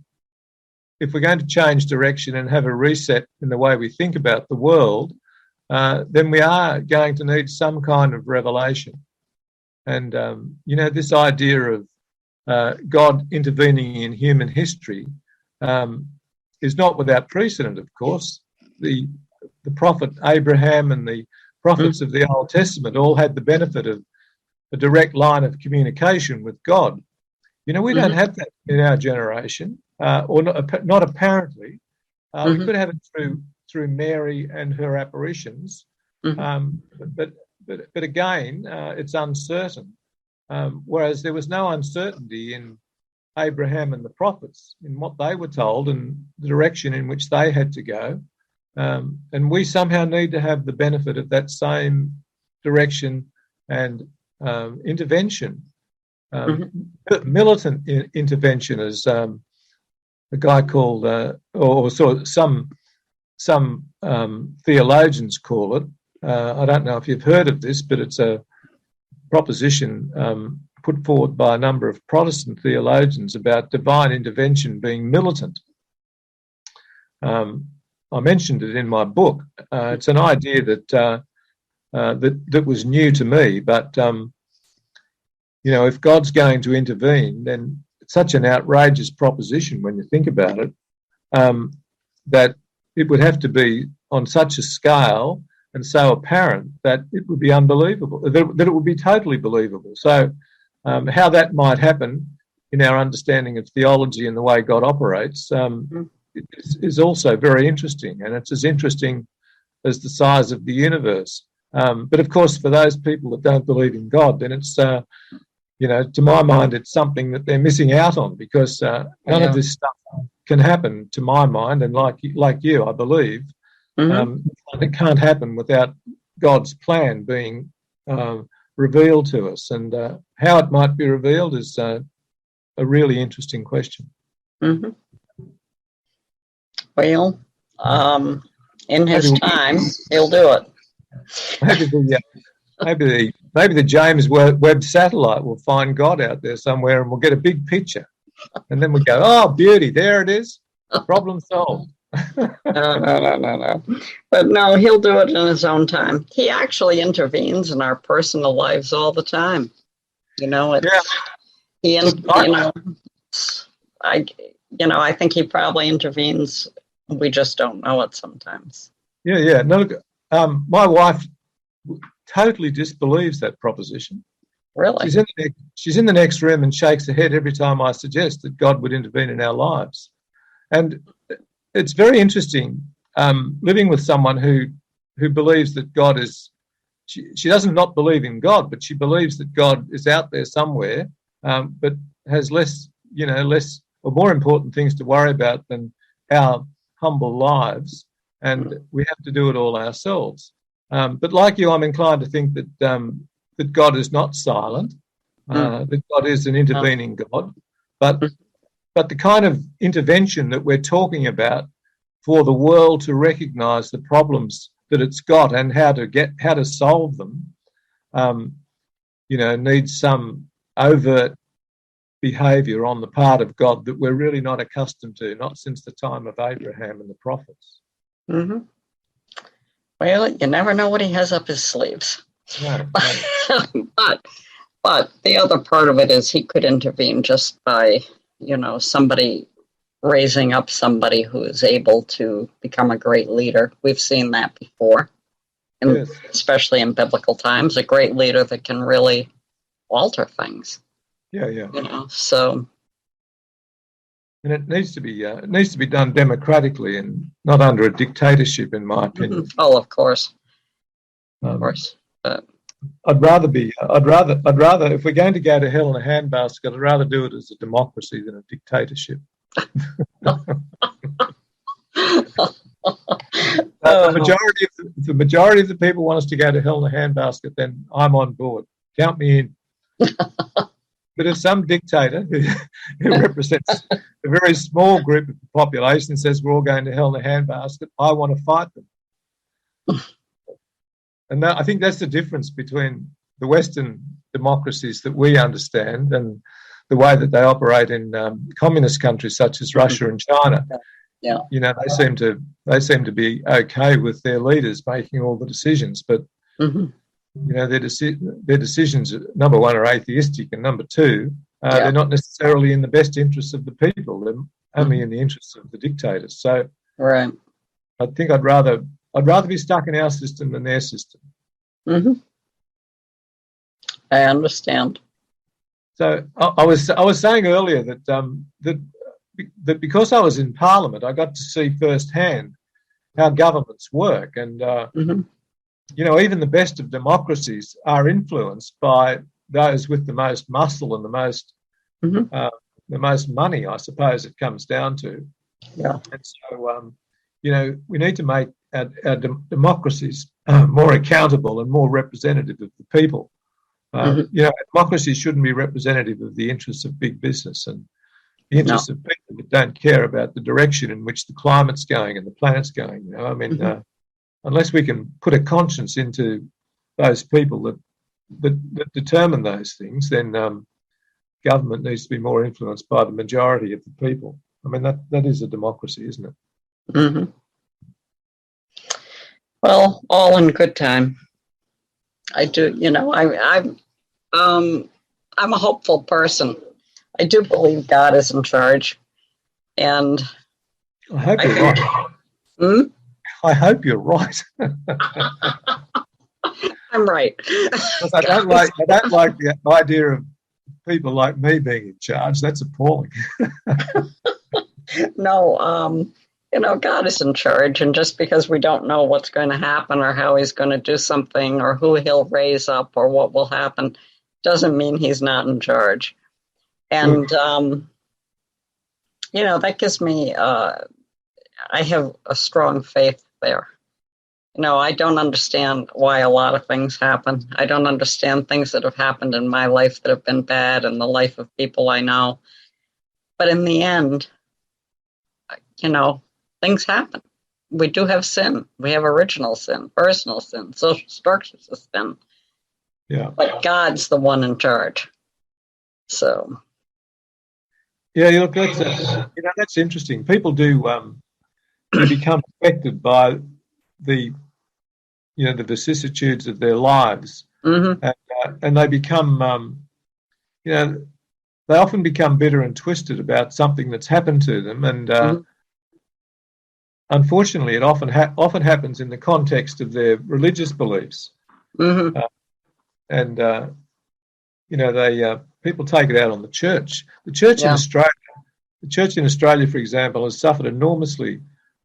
if we're going to change direction and have a reset in the way we think about the world, then we are going to need some kind of revelation. And, this idea of God intervening in human history is not without precedent, of course. The prophet Abraham and the prophets of the Old Testament all had the benefit of a direct line of communication with God. We don't have that in our generation, or not apparently. We could have it through Mary and her apparitions, but again, it's uncertain. Whereas there was no uncertainty in Abraham and the prophets in what they were told and the direction in which they had to go. And we somehow need to have the benefit of that same direction and intervention. Militant intervention, as a guy called, or sort of some theologians call it. I don't know if you've heard of this, but it's a proposition put forward by a number of Protestant theologians about divine intervention being militant. I mentioned it in my book. It's an idea that was new to me, but if God's going to intervene, then it's such an outrageous proposition when you think about it, that it would have to be on such a scale and so apparent that it would be unbelievable, that it would be totally believable. So how that might happen in our understanding of theology and the way God operates is also very interesting, and it's as interesting as the size of the universe. But of course, for those people that don't believe in God, then it's, to my mind, it's something that they're missing out on, because none of this stuff can happen, to my mind, and like you, I believe, it can't happen without God's plan being revealed to us. And how it might be revealed is a really interesting question. Well, in his time, he'll do it. Maybe the James Webb satellite will find God out there somewhere, and we'll get a big picture, and then we go, "Oh, beauty! There it is. Problem solved." No. But no, he'll do it in his own time. He actually intervenes in our personal lives all the time. I think he probably intervenes. We just don't know it sometimes. Yeah. No, my wife totally disbelieves that proposition. Really? She's in the next room and shakes her head every time I suggest that God would intervene in our lives. And it's very interesting living with someone who believes that God is. She doesn't not believe in God, but she believes that God is out there somewhere, but has less or more important things to worry about than our humble lives, and we have to do it all ourselves. But like you, I'm inclined to think that God is not silent, that God is an intervening God, but the kind of intervention that we're talking about for the world to recognise the problems that it's got and how to solve them, needs some overt behaviour on the part of God that we're really not accustomed to, not since the time of Abraham and the prophets. Well, you never know what he has up his sleeves. No. But the other part of it is he could intervene just by, somebody raising up somebody who is able to become a great leader. We've seen that before, and especially in biblical times, a great leader that can really alter things. Yeah. So. And it needs to be done democratically and not under a dictatorship, in my opinion. Oh, of course. But I'd rather, if we're going to go to hell in a handbasket, I'd rather do it as a democracy than a dictatorship. if the majority of the people want us to go to hell in a handbasket, then I'm on board. Count me in. But if some dictator who represents a very small group of the population says we're all going to hell in a handbasket, I want to fight them. And I think that's the difference between the Western democracies that we understand and the way that they operate in communist countries such as Russia and China. Yeah. You know, they seem to be okay with their leaders making all the decisions, but you know, their decisions, number one, are atheistic, and number two, they're not necessarily in the best interests of the people. They're only in the interests of the dictators. So, right. I think I'd rather be stuck in our system than their system. I understand. So I was saying earlier that because I was in Parliament, I got to see firsthand how governments work, and you know, even the best of democracies are influenced by those with the most muscle and the most money, I suppose it comes down to. Yeah. And so, you know, we need to make our democracies more accountable and more representative of the people. You know, democracy shouldn't be representative of the interests of big business and the interests of people that don't care about the direction in which the climate's going and the planet's going. You know, I mean, unless we can put a conscience into those people that determine those things, then government needs to be more influenced by the majority of the people. I mean, that is a democracy, isn't it? Well, all in good time. I do, you know, I'm a hopeful person. I do believe God is in charge, and I hope you're right. I hope you're right. I'm right. I don't like the idea of people like me being in charge. That's appalling. No, you know, God is in charge, and just because we don't know what's going to happen or how he's going to do something or who he'll raise up or what will happen doesn't mean he's not in charge. And, you know, that gives me, I have a strong faith there. You know, I don't understand why a lot of things happen. I don't understand things that have happened in my life that have been bad and the life of people I know. But in the end, you know, things happen. We do have sin. We have original sin, personal sin, social structures of sin. Yeah. But God's the one in charge. So. Yeah, look, that's interesting. People do become affected by the vicissitudes of their lives, and they become, you know, they often become bitter and twisted about something that's happened to them, and unfortunately, it often happens in the context of their religious beliefs, and you know, people take it out on the church. The church in Australia, for example, has suffered enormously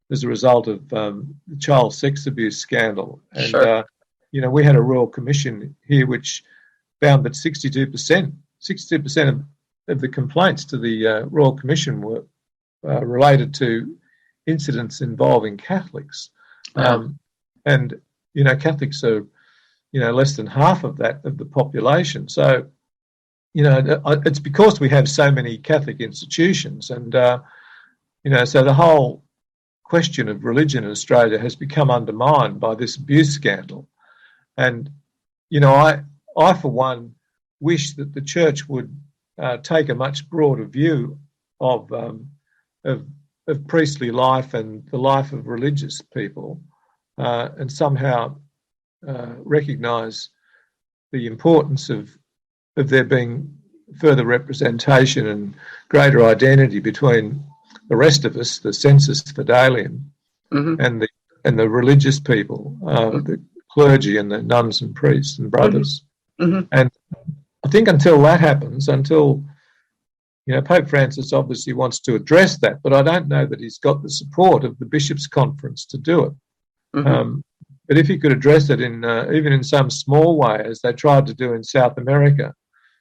as a result of the child sex abuse scandal. And, you know, we had a Royal Commission here which found that 62% of the complaints to the Royal Commission were related to incidents involving Catholics. And, you know, Catholics are, you know, less than half of the population. So, you know, it's because we have so many Catholic institutions, and you know, so the whole question of religion in Australia has become undermined by this abuse scandal. And you know, I for one wish that the church would take a much broader view of priestly life and the life of religious people, and somehow recognise the importance of there being further representation and greater identity between the rest of us, the sensus fidelium, and the religious people, the clergy and the nuns and priests and brothers. And I think until that happens, until, you know, Pope Francis obviously wants to address that, but I don't know that he's got the support of the Bishops' Conference to do it. But if he could address it in even in some small way, as they tried to do in South America,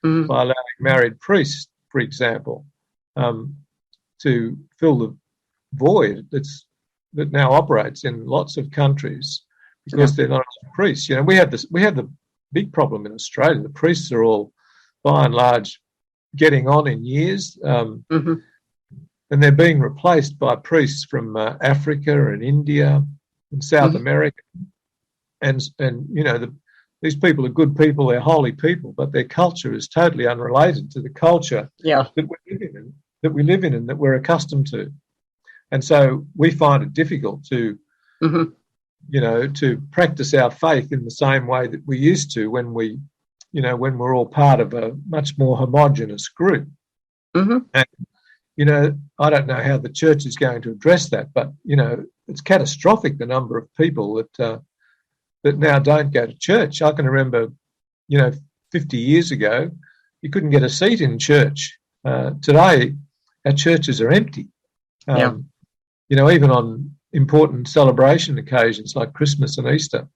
by allowing married priests, for example, to fill the void that's that now operates in lots of countries because they're not priests. You know, we have the big problem in Australia. The priests are all, by and large, getting on in years, and they're being replaced by priests from Africa and India and South America, and you know, these people are good people, they're holy people, but their culture is totally unrelated to the culture that we live in and that we're accustomed to. And so we find it difficult to, you know, to practice our faith in the same way that we used to when we, you know, when we're all part of a much more homogenous group. And, you know, I don't know how the church is going to address that, but, you know, it's catastrophic, the number of people that now don't go to church. I can remember, you know, 50 years ago, you couldn't get a seat in church. Today, our churches are empty. You know, even on important celebration occasions like Christmas and Easter,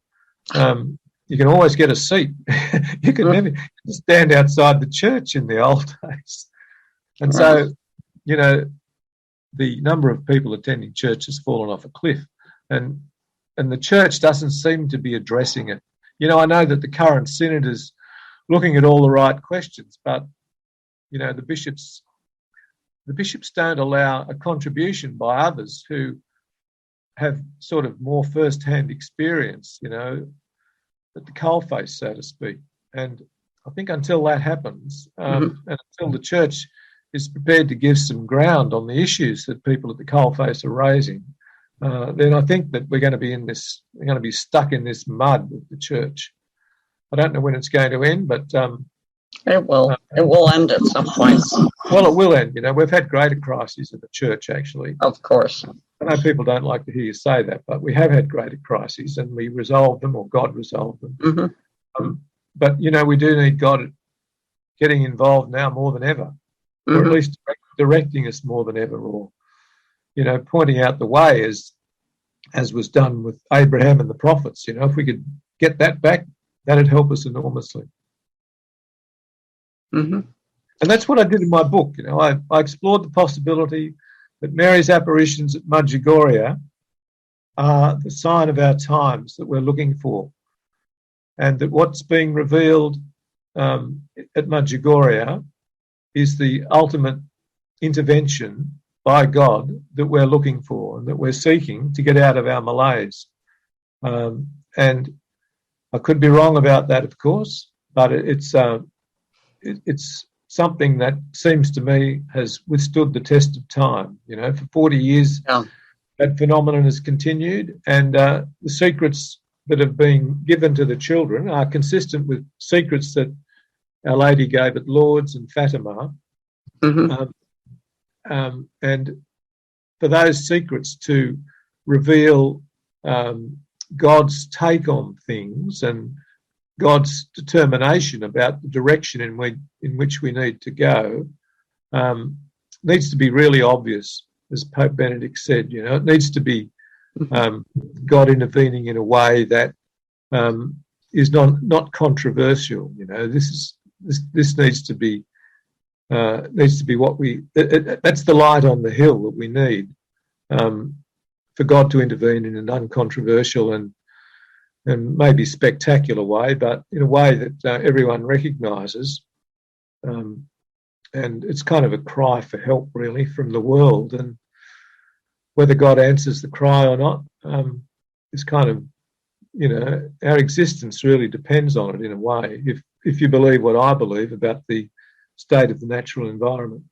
you can always get a seat. You can never stand outside the church in the old days. And so, you know, the number of people attending church has fallen off a cliff. And the church doesn't seem to be addressing it. You know, I know that the current synod is looking at all the right questions, but, you know, the bishops don't allow a contribution by others who have sort of more first-hand experience, you know, at the coalface, so to speak. And I think until that happens, and until the church is prepared to give some ground on the issues that people at the coalface are raising, then I think that we're going to be stuck in this mud with the church. I don't know when it's going to end, but it will. It will end at some point. Well, it will end. You know, we've had greater crises in the church, actually. Of course. I know people don't like to hear you say that, but we have had greater crises, and we resolved them, or God resolved them. But you know, we do need God getting involved now more than ever, or at least directing us more than ever, or, you know, pointing out the way as was done with Abraham and the prophets. You know, if we could get that back, that'd help us enormously. And that's what I did in my book. You know, I explored the possibility that Mary's apparitions at Medjugorje are the sign of our times that we're looking for, and that what's being revealed at Medjugorje is the ultimate intervention by God that we're looking for and that we're seeking to get out of our malaise. And I could be wrong about that, of course, but it's something that seems to me has withstood the test of time. You know, for 40 years, that phenomenon has continued, and the secrets that have been given to the children are consistent with secrets that Our Lady gave at Lourdes and Fatima. And for those secrets to reveal God's take on things and God's determination about the direction in which we need to go, needs to be really obvious, as Pope Benedict said. You know, it needs to be God intervening in a way that is not controversial. You know, this needs to be what we. That's the light on the hill that we need for God to intervene in an uncontroversial and maybe spectacular way, but in a way that everyone recognises. And it's kind of a cry for help, really, from the world. And whether God answers the cry or not is kind of, you know, our existence really depends on it in a way, if you believe what I believe about the state of the natural environment.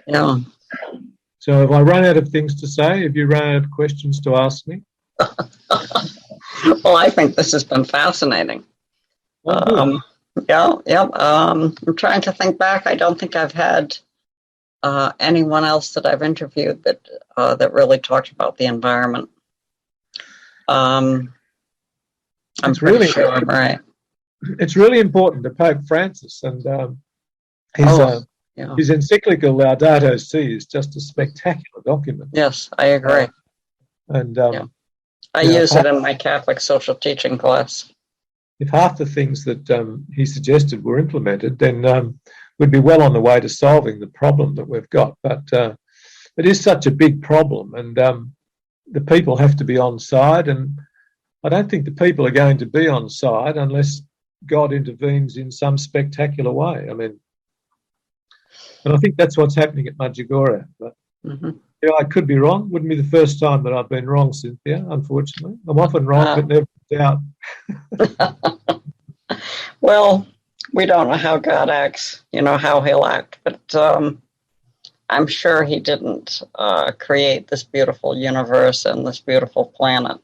Yeah. So have I run out of things to say? Have you run out of questions to ask me? Well, I think this has been fascinating. I'm trying to think back. I don't think I've had anyone else that I've interviewed that really talked about the environment. I'm pretty sure I'm right. It's really important to Pope Francis, and his encyclical Laudato Si is just a spectacular document. Yes, I agree. I use it in my Catholic social teaching class. If half the things that he suggested were implemented, then we'd be well on the way to solving the problem that we've got. But it is such a big problem, and the people have to be on side, and I don't think the people are going to be on side unless God intervenes in some spectacular way. I mean, and I think that's what's happening at Medjugorje. But I could be wrong. Wouldn't be the first time that I've been wrong, Cynthia, unfortunately. I'm often wrong, but never in doubt. Well, we don't know how God acts, how he'll act, but I'm sure he didn't create this beautiful universe and this beautiful planet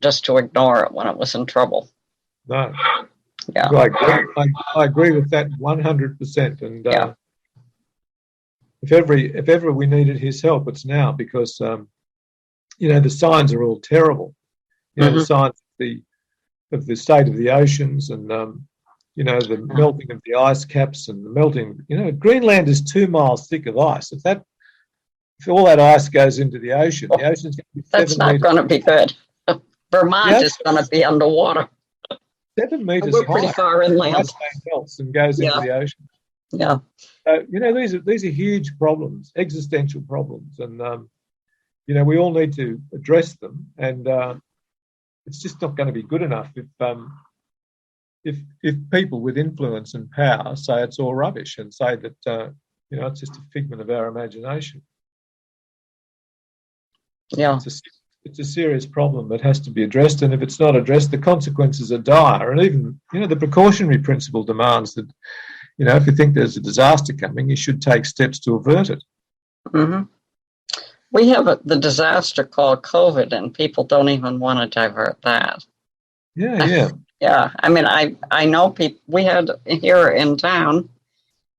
just to ignore it when it was in trouble. No. Yeah. I agree with that 100%. And if ever we needed his help, it's now, because the signs are all terrible. The signs of the state of the oceans, and the melting of the ice caps, and the melting. Greenland is 2 miles thick of ice. If all that ice goes into the ocean, the ocean's going to be 7 meters. That's not going to be good. Vermont is going to be underwater. 7 meters We're pretty far inland. Ice melts and goes into the ocean. Yeah. These are huge problems, existential problems, and we all need to address them. And it's just not going to be good enough if people with influence and power say it's all rubbish and say that it's just a figment of our imagination. Yeah. It's a serious problem that has to be addressed, and if it's not addressed, the consequences are dire. And even, the precautionary principle demands that, if you think there's a disaster coming, you should take steps to avert it. Mm-hmm. We have the disaster called COVID, and people don't even want to divert that. Yeah. Yeah. I mean, I know people. We had here in town,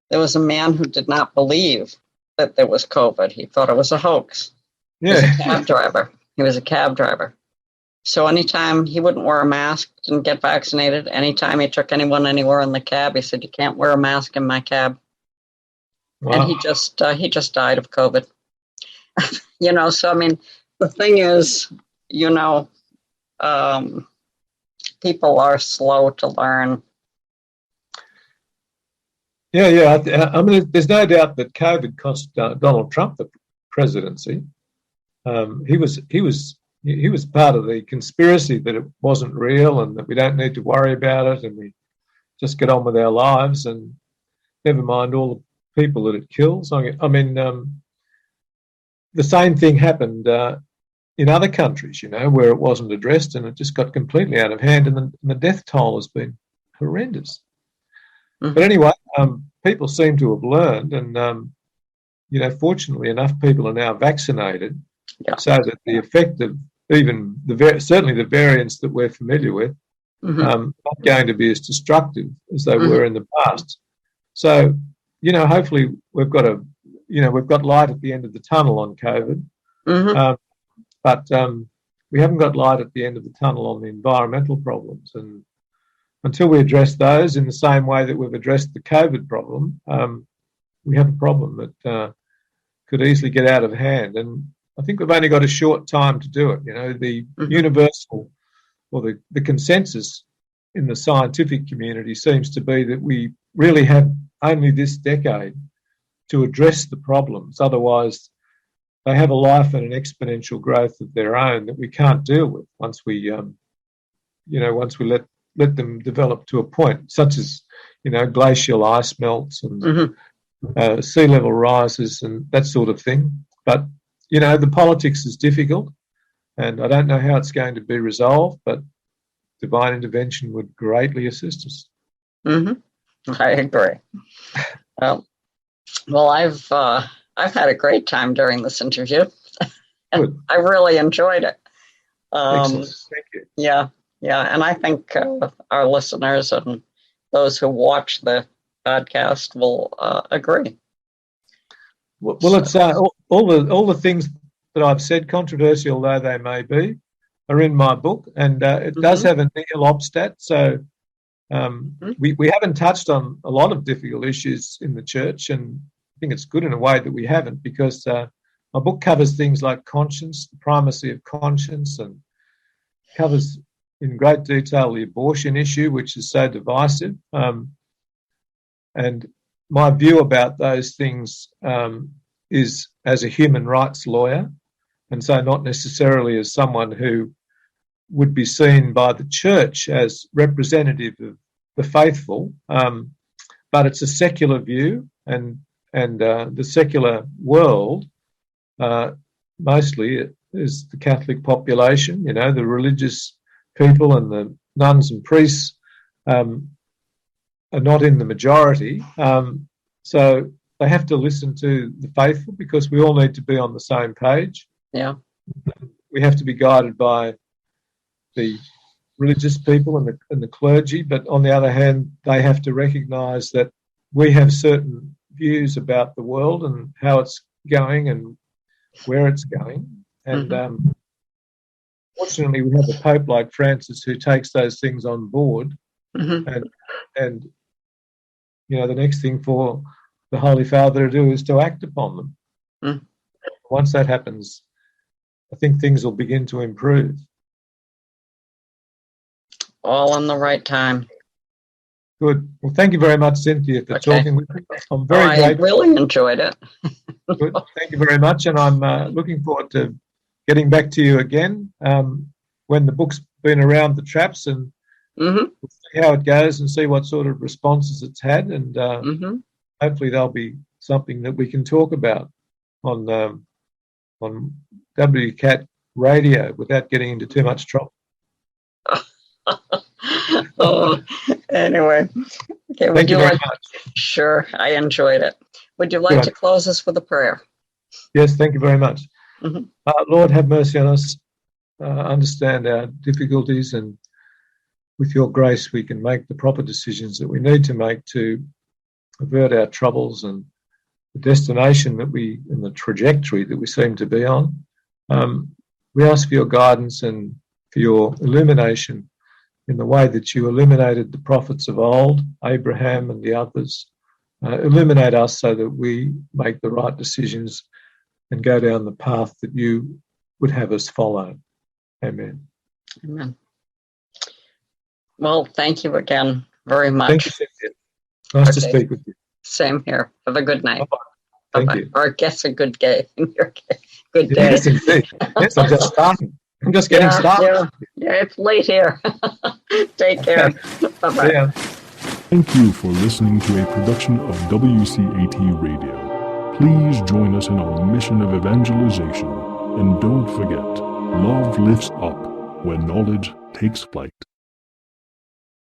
there was a man who did not believe that there was COVID. He thought it was a hoax. Yeah. He was a cab driver. He was a cab driver. So anytime he wouldn't wear a mask, didn't get vaccinated, anytime he took anyone anywhere in the cab, he said, "You can't wear a mask in my cab." Wow. And he just died of COVID. So I mean, the thing is, people are slow to learn. Yeah. I mean, there's no doubt that COVID cost Donald Trump the presidency. He was part of the conspiracy that it wasn't real and that we don't need to worry about it and we just get on with our lives, and never mind all the people that it kills. I mean, the same thing happened in other countries, where it wasn't addressed and it just got completely out of hand, and the death toll has been horrendous. Mm-hmm. But anyway, people seem to have learned, and fortunately enough, people are now vaccinated, so that the effect of even certainly the variants that we're familiar with, not going to be as destructive as they were in the past. So, hopefully we've got light at the end of the tunnel on COVID, but we haven't got light at the end of the tunnel on the environmental problems. And until we address those in the same way that we've addressed the COVID problem, we have a problem that could easily get out of hand. And I think we've only got a short time to do it. The universal or the consensus in the scientific community seems to be that we really have only this decade to address the problems. Otherwise, they have a life and an exponential growth of their own that we can't deal with once we let them develop to a point, such as, glacial ice melts and sea level rises and that sort of thing. But, the politics is difficult, and I don't know how it's going to be resolved, but divine intervention would greatly assist us. I agree. Well, I've had a great time during this interview. Good. I really enjoyed it. Excellent. Thank you. Yeah, and I think our listeners and those who watch the podcast will agree. Well, it's all the things that I've said, controversial though they may be, are in my book, and it does have a nihil obstat. So we haven't touched on a lot of difficult issues in the church, and I think it's good in a way that we haven't, because my book covers things like conscience, the primacy of conscience, and covers in great detail the abortion issue, which is so divisive. And my view about those things is as a human rights lawyer, and so not necessarily as someone who would be seen by the church as representative of the faithful, but it's a secular view, and the secular world mostly is the Catholic population. The religious people and the nuns and priests are not in the majority, so they have to listen to the faithful because we all need to be on the same page. Yeah, we have to be guided by the religious people and the clergy, but on the other hand, they have to recognise that we have certain views about the world and how it's going and where it's going. And fortunately, we have a Pope like Francis who takes those things on board. And the next thing for the Holy Father to do is to act upon them. Once that happens, I think things will begin to improve. All in the right time. Good. Well, thank you very much, Cynthia, for talking with me. I'm very grateful. I really enjoyed it. Good. Thank you very much, and I'm looking forward to getting back to you again when the book's been around the traps, and we'll see how it goes and see what sort of responses it's had, and hopefully there'll be something that we can talk about on WCAT radio without getting into too much trouble. Anyway. Okay, Thank you very much. Sure, I enjoyed it. Would you like to close us with a prayer? Yes, thank you very much. Lord, have mercy on us. Understand our difficulties, and with your grace we can make the proper decisions that we need to make to avert our troubles and the destination and the trajectory that we seem to be on. We ask for your guidance and for your illumination in the way that you illuminated the prophets of old, Abraham and the others. Illuminate us so that we make the right decisions and go down the path that you would have us follow. Amen. Amen. Well, thank you again very much. Thank you, Cynthia. Nice to speak with you. Same here. Have a good night. Bye-bye. Thank you. Or I guess a good day in your case. Good day. Yes, indeed. Yes, I'm just starting. I'm just getting started. Yeah, it's late here. Take care. Bye-bye. Yeah. Thank you for listening to a production of WCAT Radio. Please join us in our mission of evangelization. And don't forget, love lifts up when knowledge takes flight.